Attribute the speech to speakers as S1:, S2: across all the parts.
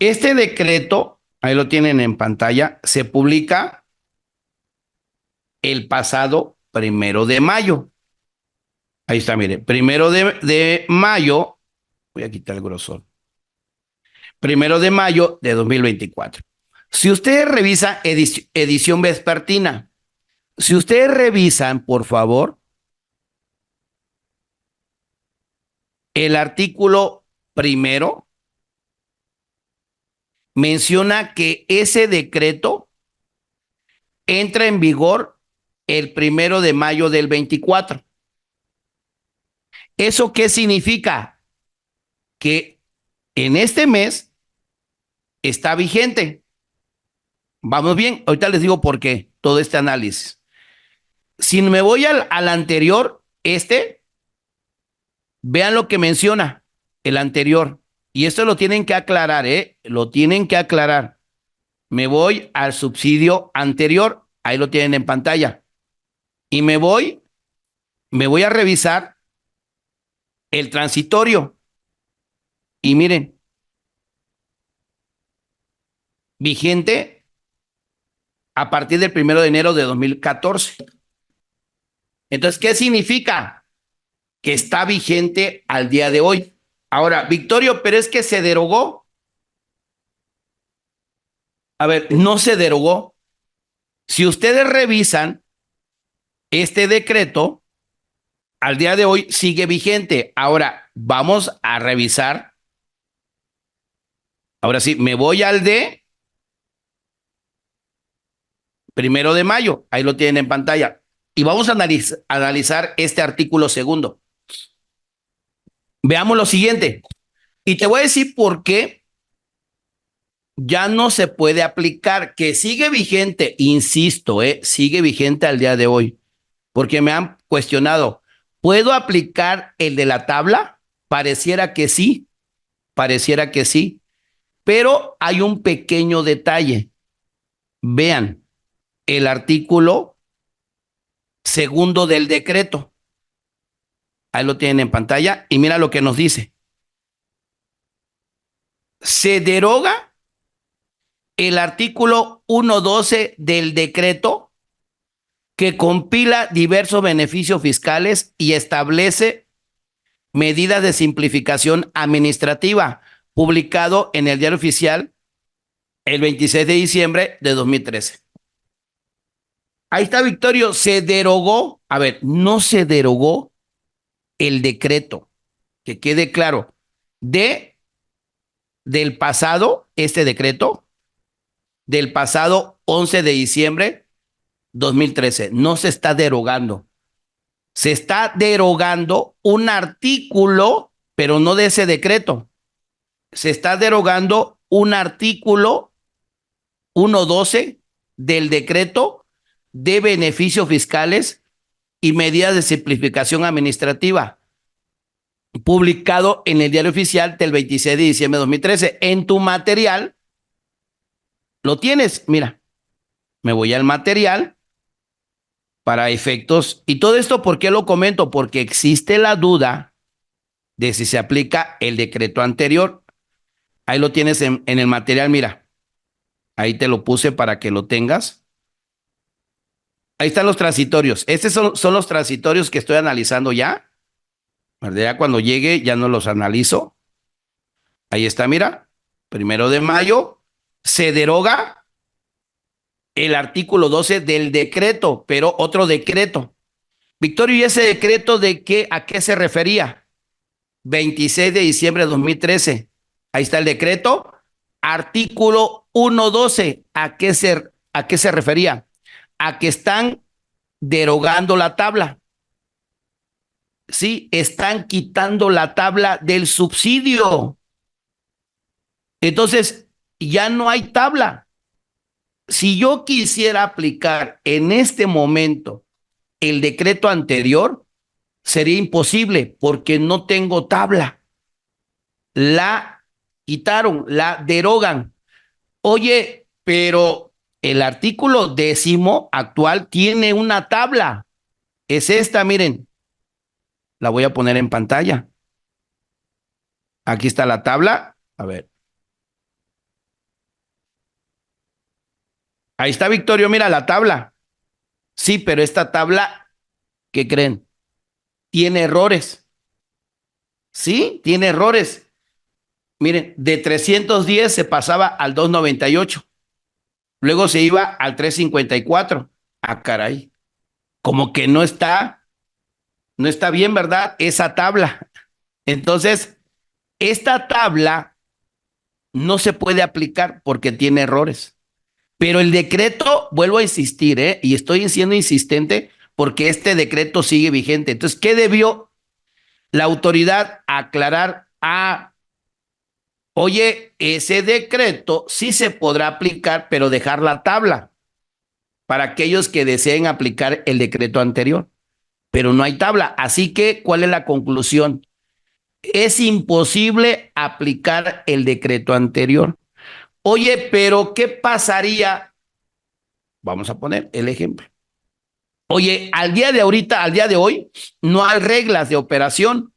S1: Este decreto, ahí lo tienen en pantalla, se publica el pasado 1 de mayo. Ahí está, mire, 1 de mayo, voy a quitar el grosor, 1 de mayo de 2024. Si ustedes revisan edición vespertina, si ustedes revisan, por favor, el artículo primero, menciona que ese decreto entra en vigor el 1 de mayo del 24. ¿Eso qué significa? Que en este mes está vigente. Vamos bien, ahorita les digo por qué todo este análisis. Si me voy al anterior, vean lo que menciona el anterior. Y esto lo tienen que aclarar, ¿eh? Lo tienen que aclarar. Me voy al subsidio anterior, ahí lo tienen en pantalla. Y me voy a revisar el transitorio. Y miren, vigente a partir del 1 de enero de 2014. Entonces, ¿qué significa? Que está vigente al día de hoy. Ahora, Victorio, pero es que se derogó. A ver, no se derogó. Si ustedes revisan este decreto, al día de hoy sigue vigente. Ahora, vamos a revisar. Ahora sí, me voy al de 1 de mayo. Ahí lo tienen en pantalla. Y vamos a analizar este artículo segundo. Veamos lo siguiente. Y te voy a decir por qué ya no se puede aplicar, que sigue vigente, insisto, sigue vigente al día de hoy, porque me han cuestionado, ¿puedo aplicar el de la tabla? Pareciera que sí, pero hay un pequeño detalle. Vean el artículo segundo del decreto. Ahí lo tienen en pantalla y mira lo que nos dice. Se deroga el artículo 1.12 del decreto que compila diversos beneficios fiscales y establece medidas de simplificación administrativa, publicado en el Diario Oficial el 26 de diciembre de 2013. Ahí está, Victorio, se derogó, a ver, no se derogó el decreto, que quede claro, del pasado, este decreto, del pasado 11 de diciembre 2013, no se está derogando. Se está derogando un artículo, pero no de ese decreto. Se está derogando un artículo 1.12 del decreto de beneficios fiscales y medidas de simplificación administrativa, publicado en el Diario Oficial del 26 de diciembre de 2013. En tu material lo tienes, mira, me voy al material para efectos. Y todo esto, ¿por qué lo comento? Porque existe la duda de si se aplica el decreto anterior. Ahí lo tienes en el material, mira, ahí te lo puse para que lo tengas. Ahí están los transitorios. Estos son los transitorios que estoy analizando ya. Ya cuando llegue ya no los analizo. Ahí está, mira. 1 de mayo se deroga el artículo 12 del decreto, pero otro decreto. Victorio, ¿y ese decreto de qué, a qué se refería? 26 de diciembre de 2013. Ahí está el decreto. Artículo 1.12. ¿A qué se refería? A que están derogando la tabla. Sí, están quitando la tabla del subsidio. Entonces, ya no hay tabla. Si yo quisiera aplicar en este momento el decreto anterior, sería imposible porque no tengo tabla. La quitaron, la derogan. Oye, pero el artículo 10 actual tiene una tabla. Es esta, miren, la voy a poner en pantalla. Aquí está la tabla. A ver. Ahí está, Victorio, mira la tabla. Sí, pero esta tabla, ¿qué creen? Tiene errores. Sí, tiene errores. Miren, de 310 se pasaba al 298. Luego se iba al 354. Ah, caray. Como que no está bien, ¿verdad? Esa tabla. Entonces, esta tabla no se puede aplicar porque tiene errores. Pero el decreto, vuelvo a insistir, y estoy siendo insistente porque este decreto sigue vigente. Entonces, ¿qué debió la autoridad aclarar? Oye, ese decreto sí se podrá aplicar, pero dejar la tabla para aquellos que deseen aplicar el decreto anterior. Pero no hay tabla. Así que, ¿cuál es la conclusión? Es imposible aplicar el decreto anterior. Oye, pero ¿qué pasaría? Vamos a poner el ejemplo. Oye, al día de ahorita, al día de hoy, no hay reglas de operación.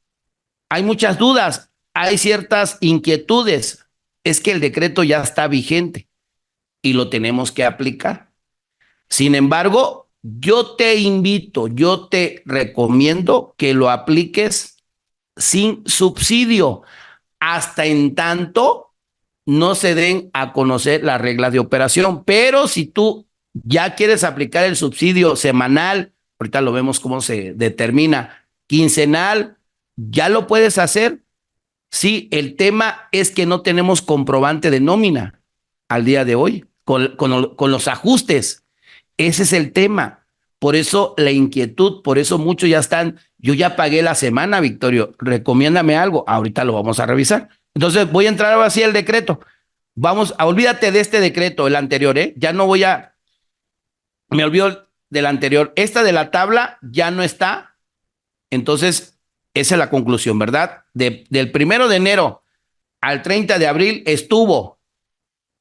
S1: Hay muchas dudas, hay ciertas inquietudes. Es que el decreto ya está vigente y lo tenemos que aplicar. Sin embargo, yo te recomiendo que lo apliques sin subsidio hasta en tanto no se den a conocer las reglas de operación. Pero si tú ya quieres aplicar el subsidio semanal, ahorita lo vemos cómo se determina, quincenal, ya lo puedes hacer. Sí, el tema es que no tenemos comprobante de nómina al día de hoy con los ajustes. Ese es el tema. Por eso la inquietud, por eso muchos ya están, yo ya pagué la semana, Victorio, recomiéndame algo, ahorita lo vamos a revisar. Entonces voy a entrar ahora sí al decreto. Olvídate de este decreto, el anterior, ya no me olvido del anterior. Esta de la tabla ya no está, entonces esa es la conclusión, ¿verdad? Del 1 de enero al 30 de abril estuvo.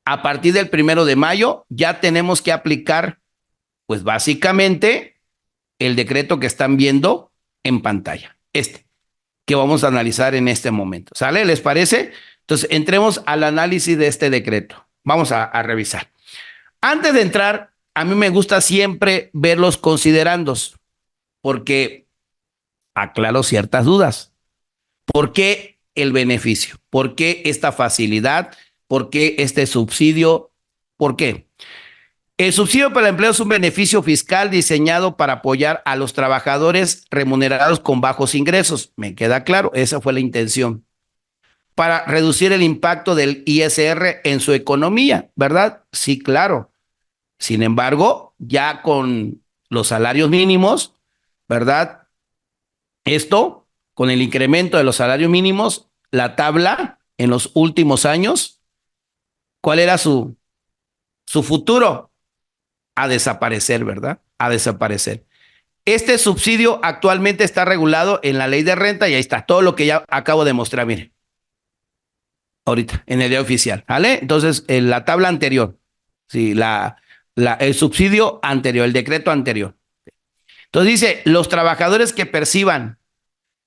S1: A partir del 1 de mayo ya tenemos que aplicar, pues básicamente, el decreto que están viendo en pantalla, que vamos a analizar en este momento. ¿Sale? ¿Les parece? Entonces, entremos al análisis de este decreto. Vamos a revisar. Antes de entrar, a mí me gusta siempre ver los considerandos, porque aclaro ciertas dudas. ¿Por qué el beneficio? ¿Por qué esta facilidad? ¿Por qué este subsidio? ¿Por qué? El subsidio para el empleo es un beneficio fiscal diseñado para apoyar a los trabajadores remunerados con bajos ingresos. Me queda claro, esa fue la intención. Para reducir el impacto del ISR en su economía, ¿verdad? Sí, claro. Sin embargo, ya con los salarios mínimos, ¿verdad? Esto, con el incremento de los salarios mínimos, la tabla en los últimos años, ¿cuál era su futuro? A desaparecer, ¿verdad? A desaparecer. Este subsidio actualmente está regulado en la ley de renta y ahí está, todo lo que ya acabo de mostrar, miren. Ahorita, en el día oficial, ¿vale? Entonces, en la tabla anterior, sí, el subsidio anterior, el decreto anterior. Entonces dice, los trabajadores que perciban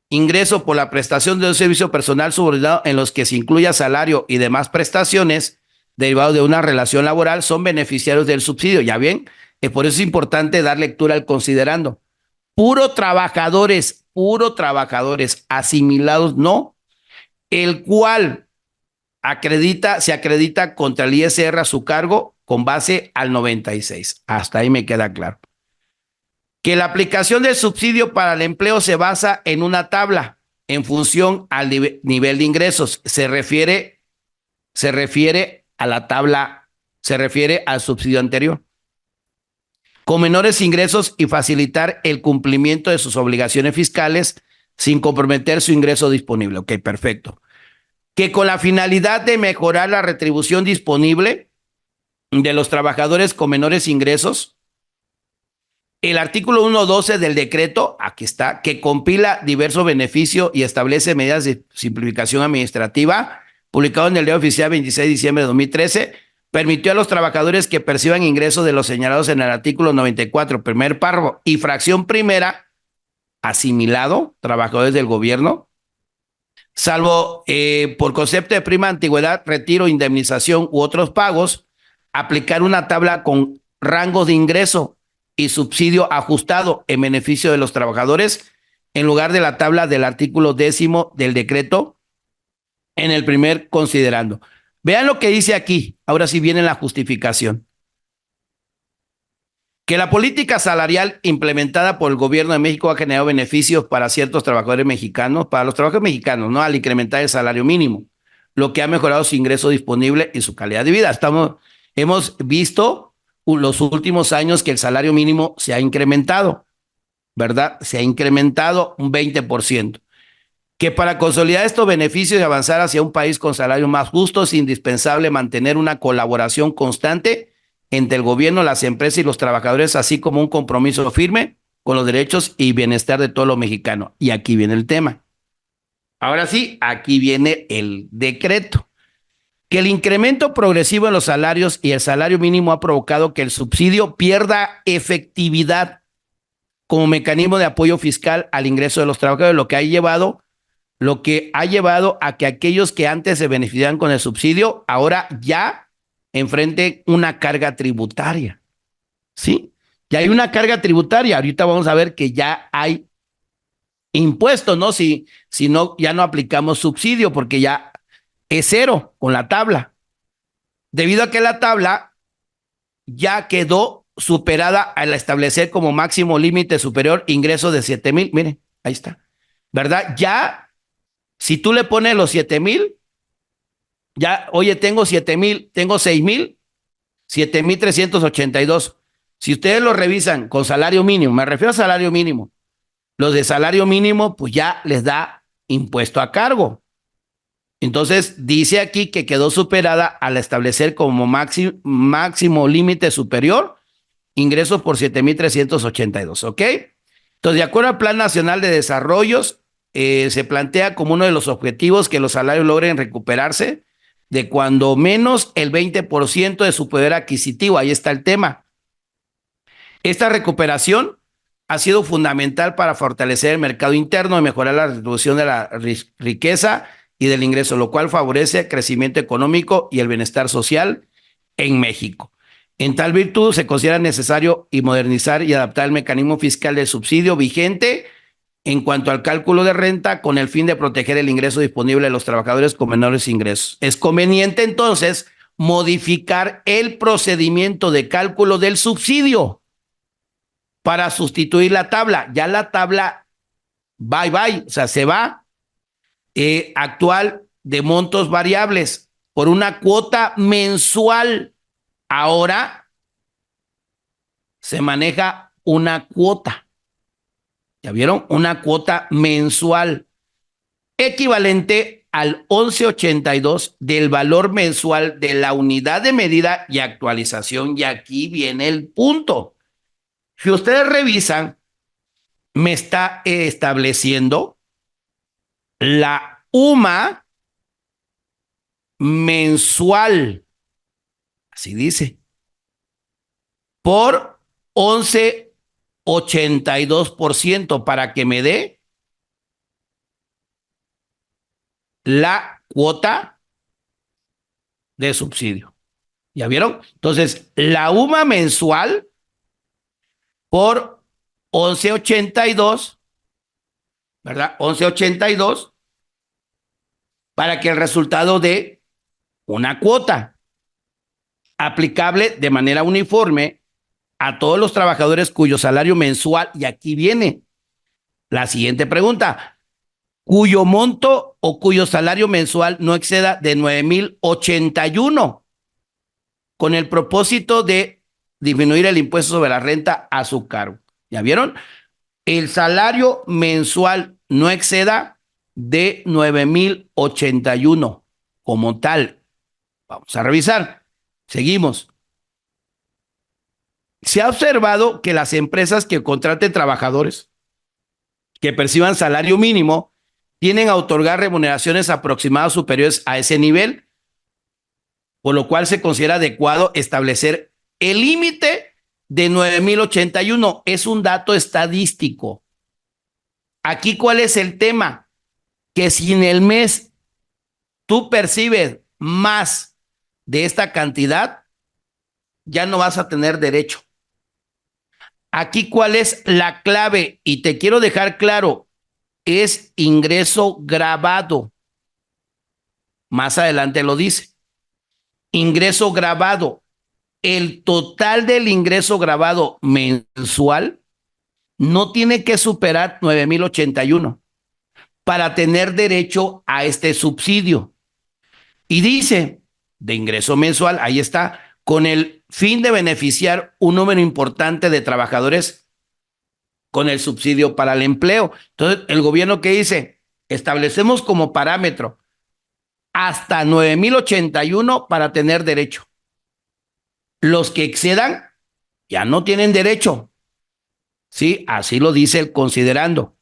S1: ingreso por la prestación de un servicio personal subordinado en los que se incluya salario y demás prestaciones derivados de una relación laboral son beneficiarios del subsidio. ¿Ya bien? Por eso es importante dar lectura al considerando. Puro trabajadores asimilados, no, el cual se acredita contra el ISR a su cargo con base al 96. Hasta ahí me queda claro. Que la aplicación del subsidio para el empleo se basa en una tabla en función al nivel de ingresos. Se refiere a la tabla, se refiere al subsidio anterior. Con menores ingresos y facilitar el cumplimiento de sus obligaciones fiscales sin comprometer su ingreso disponible. Ok, perfecto. Que con la finalidad de mejorar la retribución disponible de los trabajadores con menores ingresos, el artículo 1.12 del decreto, aquí está, que compila diversos beneficios y establece medidas de simplificación administrativa, publicado en el Diario Oficial 26 de diciembre de 2013, permitió a los trabajadores que perciban ingresos de los señalados en el artículo 94, primer párrafo y fracción primera, asimilado, trabajadores del gobierno, salvo por concepto de prima antigüedad, retiro, indemnización u otros pagos, aplicar una tabla con rango de ingreso y subsidio ajustado en beneficio de los trabajadores en lugar de la tabla del artículo 10 del decreto en el primer considerando. Vean lo que dice aquí. Ahora sí viene la justificación. Que la política salarial implementada por el gobierno de México ha generado beneficios para ciertos trabajadores mexicanos, para los trabajadores mexicanos, ¿no? Al incrementar el salario mínimo, lo que ha mejorado su ingreso disponible y su calidad de vida. Hemos visto los últimos años que el salario mínimo se ha incrementado, ¿verdad? Se ha incrementado un 20%. Que para consolidar estos beneficios y avanzar hacia un país con salarios más justos, es indispensable mantener una colaboración constante entre el gobierno, las empresas y los trabajadores, así como un compromiso firme con los derechos y bienestar de todos los mexicanos. Y aquí viene el tema. Ahora sí, aquí viene el decreto. Que el incremento progresivo en los salarios y el salario mínimo ha provocado que el subsidio pierda efectividad como mecanismo de apoyo fiscal al ingreso de los trabajadores, lo que ha llevado a que aquellos que antes se beneficiaban con el subsidio ahora ya enfrente una carga tributaria, ¿sí? Ya hay una carga tributaria. Ahorita vamos a ver que ya hay impuestos, ¿no? Si no, ya no aplicamos subsidio porque ya es cero con la tabla. Debido a que la tabla ya quedó superada al establecer como máximo límite superior ingresos de 7,000. Miren, ahí está. ¿Verdad? Ya, si tú le pones los 7,000, ya, oye, tengo 7,000, tengo 6,000, 7,382. Si ustedes lo revisan con salario mínimo, me refiero a salario mínimo, los de salario mínimo, pues ya les da impuesto a cargo. Entonces, dice aquí que quedó superada al establecer como máximo límite superior ingresos por 7,382, ¿ok? Entonces, de acuerdo al Plan Nacional de Desarrollos, se plantea como uno de los objetivos que los salarios logren recuperarse de cuando menos el 20% de su poder adquisitivo. Ahí está el tema. Esta recuperación ha sido fundamental para fortalecer el mercado interno y mejorar la distribución de la riqueza y del ingreso, lo cual favorece el crecimiento económico y el bienestar social en México. En tal virtud, se considera necesario modernizar y adaptar el mecanismo fiscal de subsidio vigente en cuanto al cálculo de renta con el fin de proteger el ingreso disponible de los trabajadores con menores ingresos. Es conveniente entonces modificar el procedimiento de cálculo del subsidio para sustituir la tabla. Ya la tabla bye, o sea, se va actual de montos variables por una cuota mensual. Ahora se maneja una cuota. ¿Ya vieron? Una cuota mensual equivalente al 11.82 del valor mensual de la unidad de medida y actualización. Y aquí viene el punto. Si ustedes revisan, me está estableciendo la UMA mensual, así dice, por 11.82% para que me dé la cuota de subsidio. ¿Ya vieron? Entonces, la UMA mensual por 11.82, ¿verdad? 11.82 para que el resultado dé una cuota aplicable de manera uniforme a todos los trabajadores cuyo salario mensual, y aquí viene la siguiente pregunta, cuyo monto o cuyo salario mensual no exceda de 9,081, con el propósito de disminuir el impuesto sobre la renta a su cargo. ¿Ya vieron? El salario mensual no exceda de 9,081 como tal. Vamos a revisar. Seguimos. Se ha observado que las empresas que contraten trabajadores que perciban salario mínimo tienen a otorgar remuneraciones aproximadas superiores a ese nivel, por lo cual se considera adecuado establecer el límite de 9,081. Es un dato estadístico. Aquí, ¿cuál es el tema? Que si en el mes tú percibes más de esta cantidad, ya no vas a tener derecho. Aquí, ¿cuál es la clave? Y te quiero dejar claro, es ingreso grabado. Más adelante lo dice. Ingreso grabado. El total del ingreso grabado mensual no tiene que superar 9,081 para tener derecho a este subsidio. Y dice, de ingreso mensual, ahí está, con el fin de beneficiar un número importante de trabajadores con el subsidio para el empleo. Entonces, el gobierno, ¿qué dice? Establecemos como parámetro hasta 9,081 para tener derecho. Los que excedan ya no tienen derecho. Sí, así lo dice el considerando.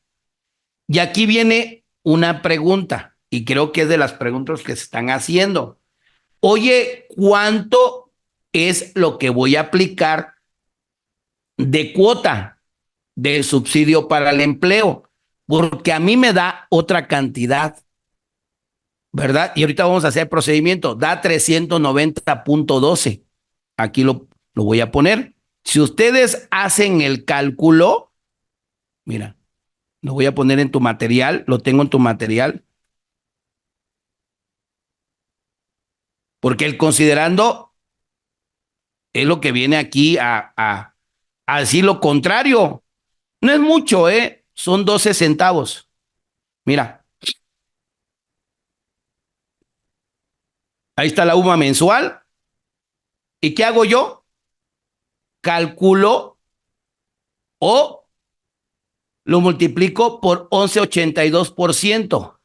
S1: Y aquí viene una pregunta, y creo que es de las preguntas que se están haciendo. Oye, ¿cuánto es lo que voy a aplicar de cuota del subsidio para el empleo? Porque a mí me da otra cantidad, ¿verdad? Y ahorita vamos a hacer el procedimiento. Da 390,12. Aquí lo voy a poner. Si ustedes hacen el cálculo, mira, lo voy a poner en tu material, lo tengo en tu material, porque el considerando es lo que viene aquí a decir lo contrario. No es mucho, ¿eh? Son 12 centavos. Mira, ahí está la UMA mensual. ¿Y qué hago yo? Calculo o lo multiplico por 11,82%.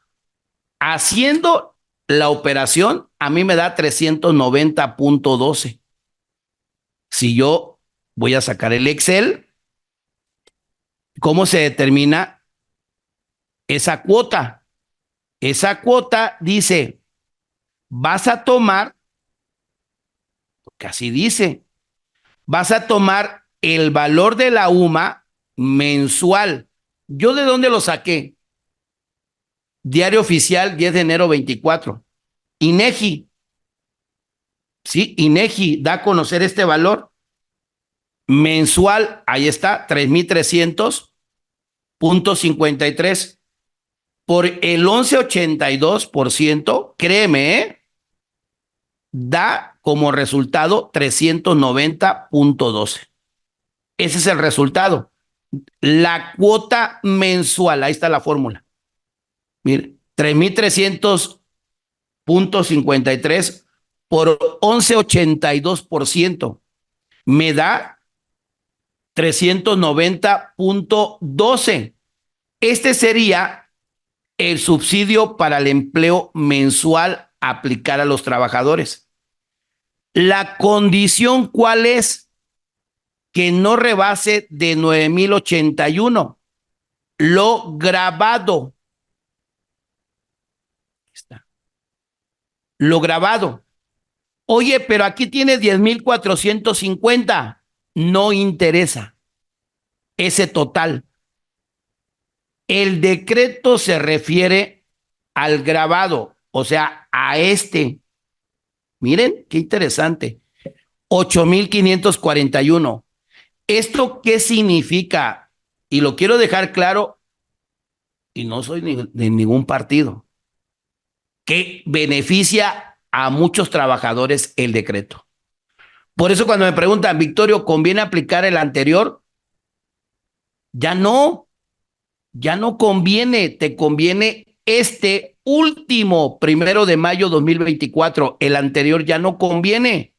S1: Haciendo la operación, a mí me da 390,12. Si yo voy a sacar el Excel, ¿cómo se determina esa cuota? Esa cuota dice, vas a tomar, porque así dice, vas a tomar el valor de la UMA mensual. ¿Yo de dónde lo saqué? Diario Oficial, 10 de enero 24. INEGI, sí, INEGI da a conocer este valor mensual, ahí está, 3,300,53 por el 11,82%, créeme, da como resultado 390,12. Ese es el resultado. La cuota mensual, ahí está la fórmula. Mire, 3,300,53 por 11,82% me da 390,12. Este sería el subsidio para el empleo mensual a aplicar a los trabajadores. La condición, ¿cuál es? Que no rebase de 9,081. Lo grabado. Está. Lo grabado. Oye, pero aquí tiene 10,450. No interesa ese total. El decreto se refiere al grabado, o sea, a este. Miren, qué interesante. 8,541. ¿Esto qué significa? Y lo quiero dejar claro, y no soy de ningún partido, que beneficia a muchos trabajadores el decreto. Por eso cuando me preguntan, Victorio, ¿conviene aplicar el anterior? Ya no, ya no conviene, te conviene este último 1 de mayo 2024. El anterior ya no conviene,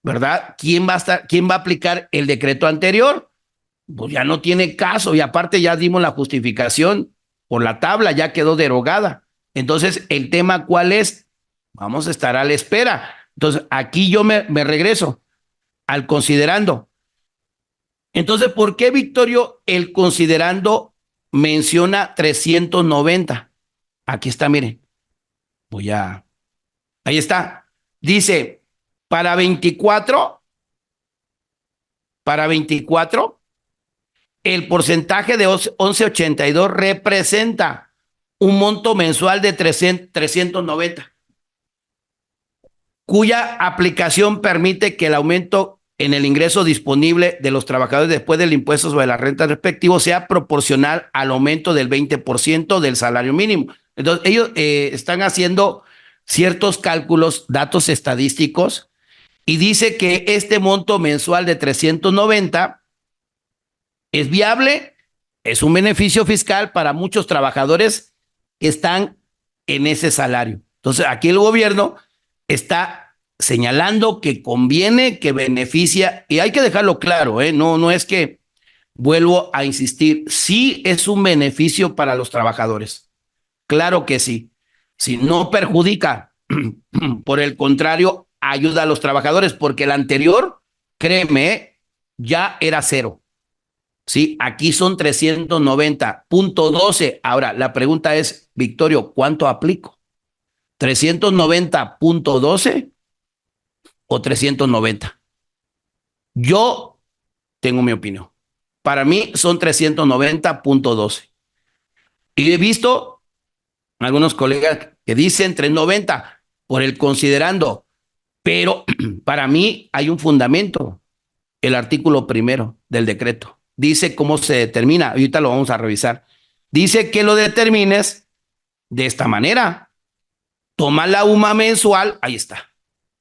S1: ¿verdad? ¿Quién va a aplicar el decreto anterior? Pues ya no tiene caso y aparte ya dimos la justificación por la tabla, ya quedó derogada. Entonces, ¿el tema cuál es? Vamos a estar a la espera. Entonces, aquí yo me regreso al considerando. Entonces, ¿por qué, Victorio, el considerando menciona 390? Aquí está, miren. Ahí está. Dice, para 24, el porcentaje de 11,82 representa un monto mensual de 390. cuya aplicación permite que el aumento en el ingreso disponible de los trabajadores después del impuesto sobre la renta respectivo sea proporcional al aumento del 20% del salario mínimo. Entonces, ellos están haciendo ciertos cálculos, datos estadísticos, y dice que este monto mensual de 390 es viable, es un beneficio fiscal para muchos trabajadores que están en ese salario. Entonces, aquí el gobierno está señalando que conviene, que beneficia, y hay que dejarlo claro, no es que, vuelvo a insistir, sí es un beneficio para los trabajadores, claro que sí, si no perjudica, por el contrario, ayuda a los trabajadores, porque el anterior, créeme, ya era cero. Sí, aquí son 390.12. Ahora, la pregunta es, Victorio, ¿cuánto aplico? ¿390.12 o 390? Yo tengo mi opinión. Para mí son 390.12. Y he visto algunos colegas que dicen 390 por el considerando, pero para mí hay un fundamento, el artículo primero del decreto. Dice cómo se determina, ahorita lo vamos a revisar. Dice que lo determines de esta manera. Toma la UMA mensual, ahí está,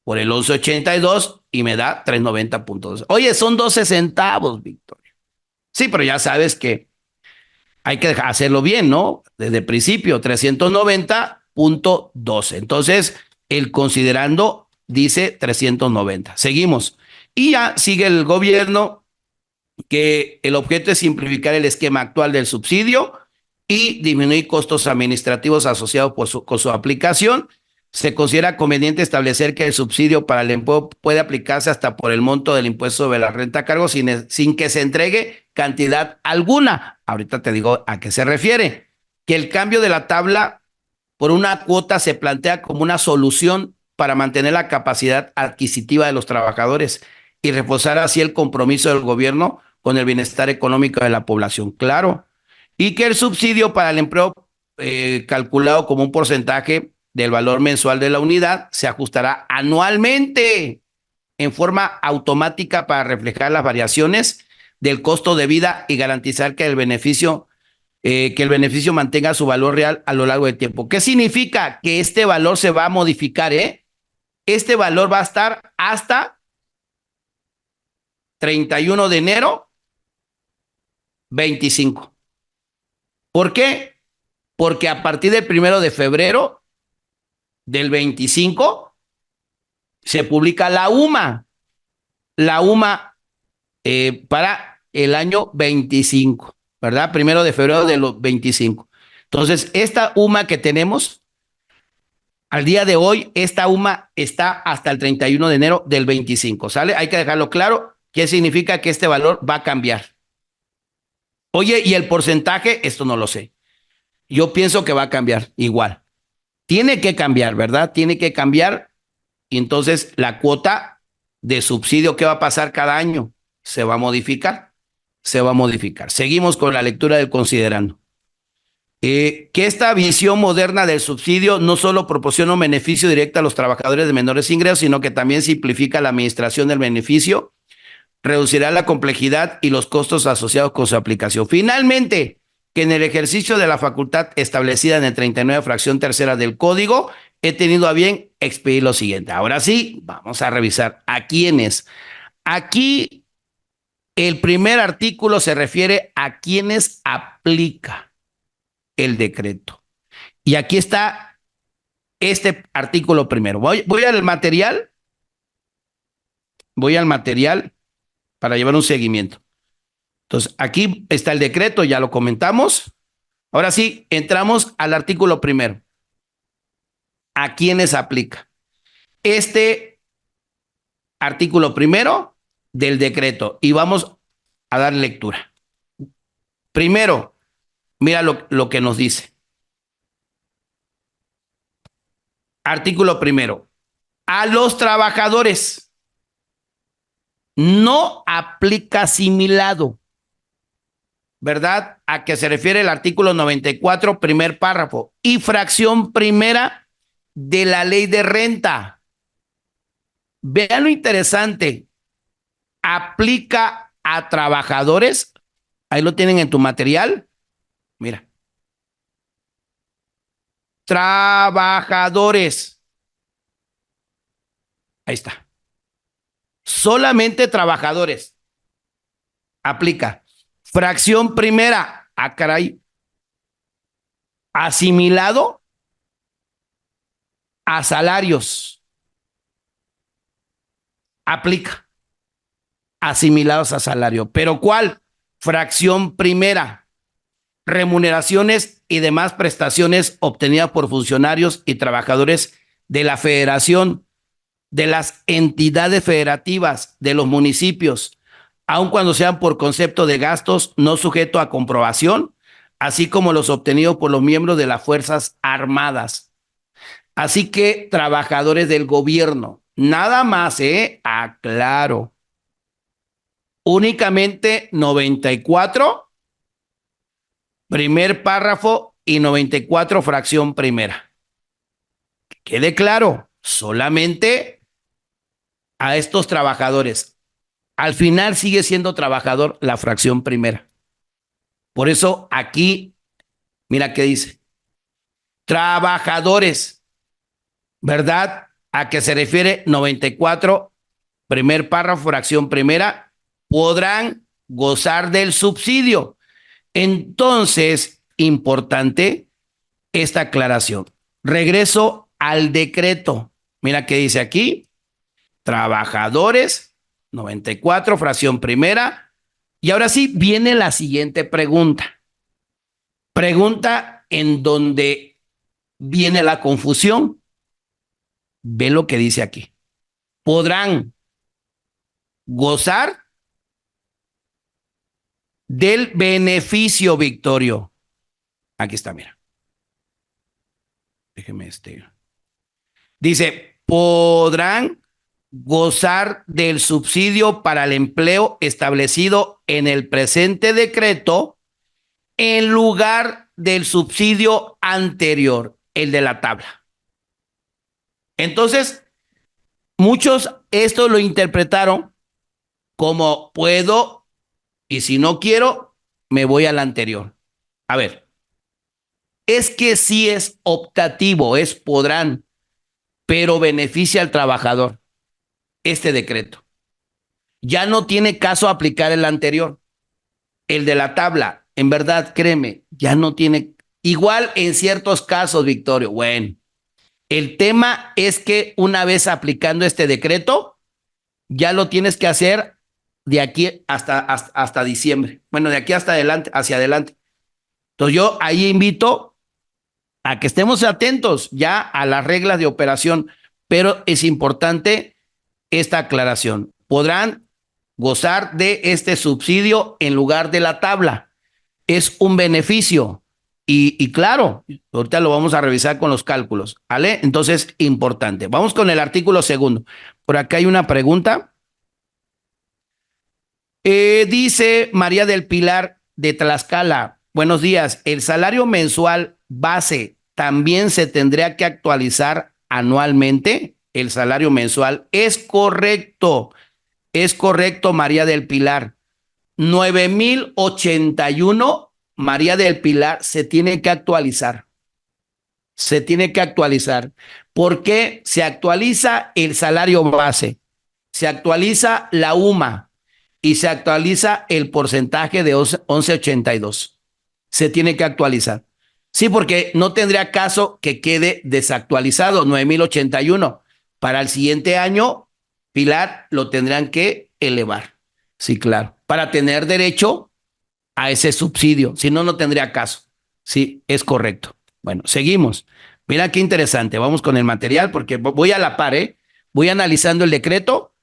S1: por el 1182 y me da 390.2. Oye, son 12 centavos, Victoria. Sí, pero ya sabes que hay que hacerlo bien, ¿no? Desde el principio, 390.12. Entonces, el considerando dice 390. Seguimos. Y ya sigue el gobierno que el objeto es simplificar el esquema actual del subsidio y disminuir costos administrativos asociados con su aplicación. Se considera conveniente establecer que el subsidio para el empleo puede aplicarse hasta por el monto del impuesto sobre la renta a cargo sin que se entregue cantidad alguna. Ahorita te digo a qué se refiere. Que el cambio de la tabla por una cuota se plantea como una solución para mantener la capacidad adquisitiva de los trabajadores y reforzar así el compromiso del gobierno con el bienestar económico de la población. Claro. Y que el subsidio para el empleo calculado como un porcentaje del valor mensual de la unidad se ajustará anualmente en forma automática para reflejar las variaciones del costo de vida y garantizar que el beneficio mantenga su valor real a lo largo del tiempo. ¿Qué significa? Que este valor se va a modificar, Este valor va a estar hasta 31 de enero 25. ¿Por qué? Porque a partir del 1 de febrero del 25 se publica la UMA. La UMA para el año 25, ¿verdad? 1 de febrero de los 25. Entonces, esta UMA que tenemos al día de hoy, esta UMA está hasta el 31 de enero del 25, ¿sale? Hay que dejarlo claro. ¿Qué significa? Que este valor va a cambiar. Oye, ¿y el porcentaje? Esto no lo sé. Yo pienso que va a cambiar igual. Tiene que cambiar, ¿verdad? Tiene que cambiar. Y entonces la cuota de subsidio que va a pasar cada año se va a modificar. Se va a modificar. Seguimos con la lectura del considerando. Que esta visión moderna del subsidio no solo proporciona un beneficio directo a los trabajadores de menores ingresos, sino que también simplifica la administración del beneficio, reducirá la complejidad y los costos asociados con su aplicación. Finalmente, que en el ejercicio de la facultad establecida en el 39 fracción tercera del código, he tenido a bien expedir lo siguiente. Ahora sí, vamos a revisar a quiénes. Aquí el primer artículo se refiere a quienes aplica el decreto. Y aquí está este artículo primero. Voy al material para llevar un seguimiento. Entonces, aquí está el decreto, ya lo comentamos. Ahora sí, entramos al artículo primero. ¿A quiénes aplica? Este artículo primero del decreto. Y vamos a dar lectura. Primero, mira lo que nos dice. Artículo primero. A los trabajadores no aplica asimilado, ¿verdad? A que se refiere el artículo 94, primer párrafo, y fracción primera de la ley de renta. Vean lo interesante. Aplica a trabajadores. Ahí lo tienen en tu material. Mira. Trabajadores. Ahí está. Solamente trabajadores. Aplica. Fracción primera. Ah, caray. Asimilado a salarios. Aplica. Asimilados a salario. ¿Pero cuál? Fracción primera. Remuneraciones y demás prestaciones obtenidas por funcionarios y trabajadores de la federación, de las entidades federativas, de los municipios, aun cuando sean por concepto de gastos no sujeto a comprobación, así como los obtenidos por los miembros de las Fuerzas Armadas. Así que trabajadores del gobierno, nada más, aclaro, únicamente 94, primer párrafo y 94, fracción primera. Que quede claro, solamente a estos trabajadores. Al final sigue siendo trabajador la fracción primera. Por eso aquí, mira qué dice. Trabajadores, ¿verdad? ¿A qué se refiere 94, primer párrafo, fracción primera? Podrán gozar del subsidio. Entonces, importante esta aclaración. Regreso al decreto. Mira qué dice aquí. Trabajadores, 94, fracción primera. Y ahora sí, viene la siguiente pregunta. Pregunta en donde viene la confusión. Ve lo que dice aquí. Podrán gozar del beneficio, Victorio. Aquí está, mira. Déjeme Dice, podrán gozar del subsidio para el empleo establecido en el presente decreto en lugar del subsidio anterior, el de la tabla. Entonces, muchos esto lo interpretaron como puedo y si no quiero, me voy al anterior. A ver, es que sí es optativo, es podrán, pero beneficia al trabajador este decreto. Ya no tiene caso aplicar el anterior, el de la tabla. En verdad, créeme, ya no tiene. Igual en ciertos casos, Victorio. Bueno, el tema es que una vez aplicando este decreto, ya lo tienes que hacer de aquí hasta diciembre. Bueno, de aquí hasta adelante, hacia adelante. Entonces yo ahí invito a que estemos atentos ya a las reglas de operación, pero es importante esta aclaración. Podrán gozar de este subsidio en lugar de la tabla. Es un beneficio. Y claro, ahorita lo vamos a revisar con los cálculos, ¿vale? Entonces, importante. Vamos con el artículo segundo. Por acá hay una pregunta. Dice María del Pilar de Tlaxcala, buenos días, ¿el salario mensual base también se tendría que actualizar anualmente? El salario mensual es correcto, María del Pilar. 9,081, María del Pilar, se tiene que actualizar. Se tiene que actualizar. Porque se actualiza el salario base, se actualiza la UMA y se actualiza el porcentaje de 11,82. Se tiene que actualizar. Sí, porque no tendría caso que quede desactualizado, 9,081. Para el siguiente año, Pilar, lo tendrán que elevar. Sí, claro. Para tener derecho a ese subsidio. Si no, no tendría caso. Sí, es correcto. Bueno, seguimos. Mira qué interesante. Vamos con el material porque voy a la par, ¿eh? Voy analizando el decreto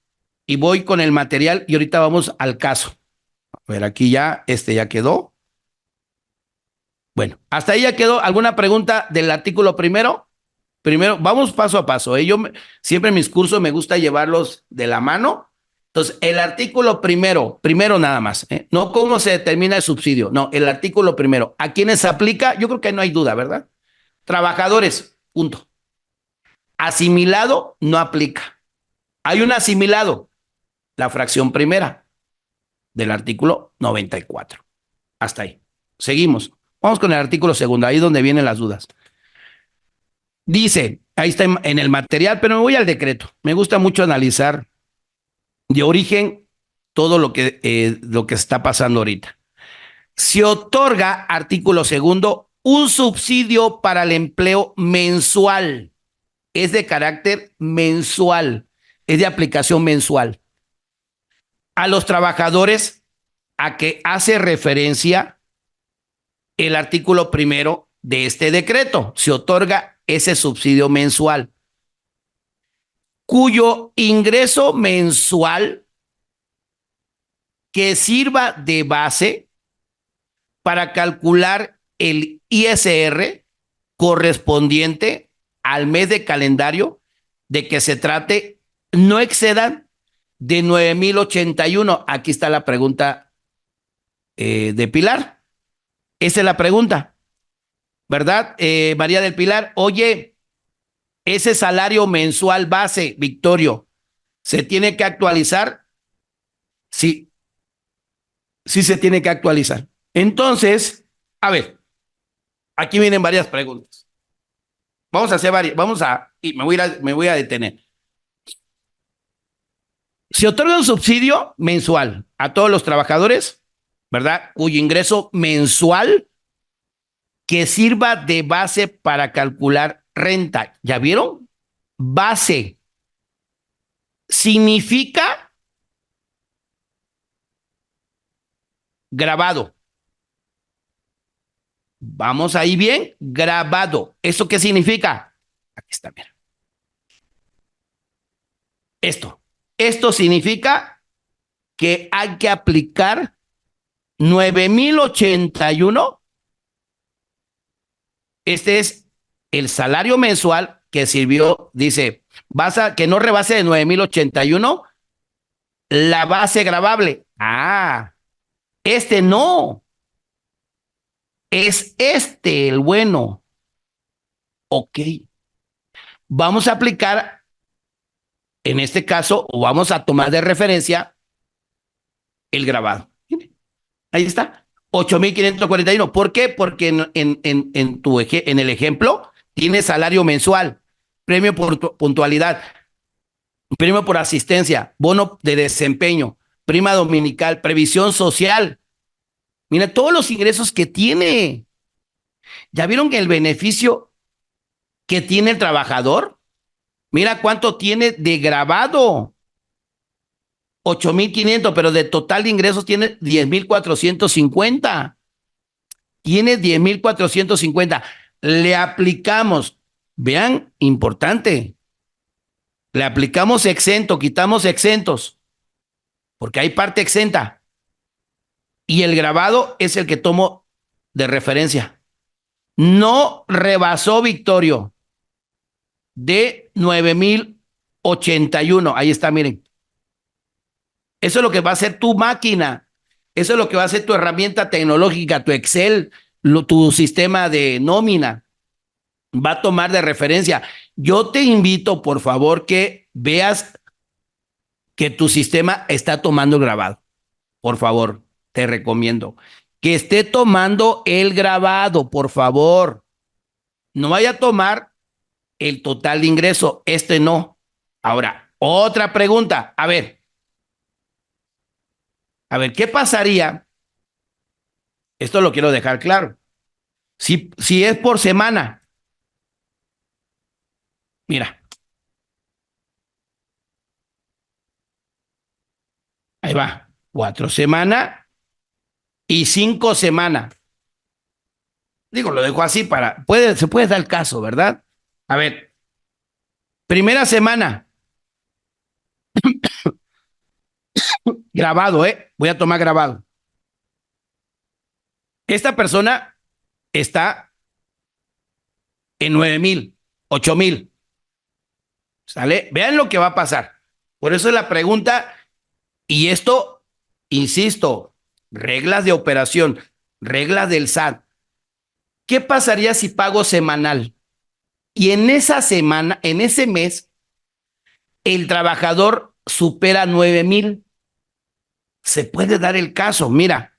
S1: y voy con el material y ahorita vamos al caso. A ver, aquí ya, ya quedó. Bueno, hasta ahí ya quedó. ¿Alguna pregunta del artículo primero? Primero, vamos paso a paso. Yo siempre en mis cursos me gusta llevarlos de la mano. Entonces, el artículo primero nada más, no cómo se determina el subsidio, no, el artículo primero. ¿A quiénes se aplica? Yo creo que no hay duda, ¿verdad? Trabajadores, punto. Asimilado no aplica. Hay un asimilado, la fracción primera del artículo 94. Hasta ahí. Seguimos. Vamos con el artículo segundo, ahí es donde vienen las dudas. Dice, ahí está en el material, pero me voy al decreto. Me gusta mucho analizar de origen todo lo que está pasando ahorita. Se otorga, artículo segundo, un subsidio para el empleo mensual. Es de carácter mensual, es de aplicación mensual. A los trabajadores a que hace referencia el artículo primero de este decreto. Se otorga ese subsidio mensual, cuyo ingreso mensual que sirva de base para calcular el ISR correspondiente al mes de calendario de que se trate, no excedan de 9,081. Aquí está la pregunta de Pilar. Esa es la pregunta, ¿verdad? María del Pilar, oye, ese salario mensual base, Victorio, ¿se tiene que actualizar? Sí, sí se tiene que actualizar. Entonces, a ver, aquí vienen varias preguntas. Vamos a hacer varias, y me voy a detener. Se otorga un subsidio mensual a todos los trabajadores, ¿verdad? Cuyo ingreso mensual que sirva de base para calcular renta. ¿Ya vieron? Base significa grabado. Vamos ahí bien, grabado. ¿Eso qué significa? Aquí está, mira. Esto significa que hay que aplicar 9,081. Este es el salario mensual que sirvió, dice, que no rebase de 9,081 la base gravable. Ah, este no. Es este el bueno. Ok. Vamos a aplicar, en este caso, o vamos a tomar de referencia el grabado. Ahí está. 8,541. ¿Por qué? Porque en el ejemplo tiene salario mensual, premio por puntualidad, premio por asistencia, bono de desempeño, prima dominical, previsión social. Mira todos los ingresos que tiene. ¿Ya vieron que el beneficio que tiene el trabajador? Mira cuánto tiene de grabado. 8,500, pero de total de ingresos tiene 10,450. Tiene 10,450. Le aplicamos, vean, importante, le aplicamos exento, quitamos exentos, porque hay parte exenta. Y el grabado es el que tomo de referencia. No rebasó, Victorio, de 9,081. Ahí está, miren. Eso es lo que va a hacer tu máquina. Eso es lo que va a hacer tu herramienta tecnológica, tu Excel, tu sistema de nómina. Va a tomar de referencia. Yo te invito, por favor, que veas que tu sistema está tomando el grabado. Por favor, te recomiendo que esté tomando el grabado, por favor. No vaya a tomar el total de ingreso. Este no. Ahora, otra pregunta. ¿Qué pasaría? Esto lo quiero dejar claro. Si es por semana, mira, ahí va. 4 semanas y 5 semanas. Digo, lo dejo así se puede dar el caso, ¿verdad? A ver, primera semana, grabado, ¿eh? Voy a tomar grabado. Esta persona está en 9,000, 8,000. ¿Sale? Vean lo que va a pasar. Por eso es la pregunta, y esto, insisto, reglas de operación, reglas del SAT. ¿Qué pasaría si pago semanal? Y en esa semana, en ese mes, el trabajador supera 9,000. Se puede dar el caso, mira,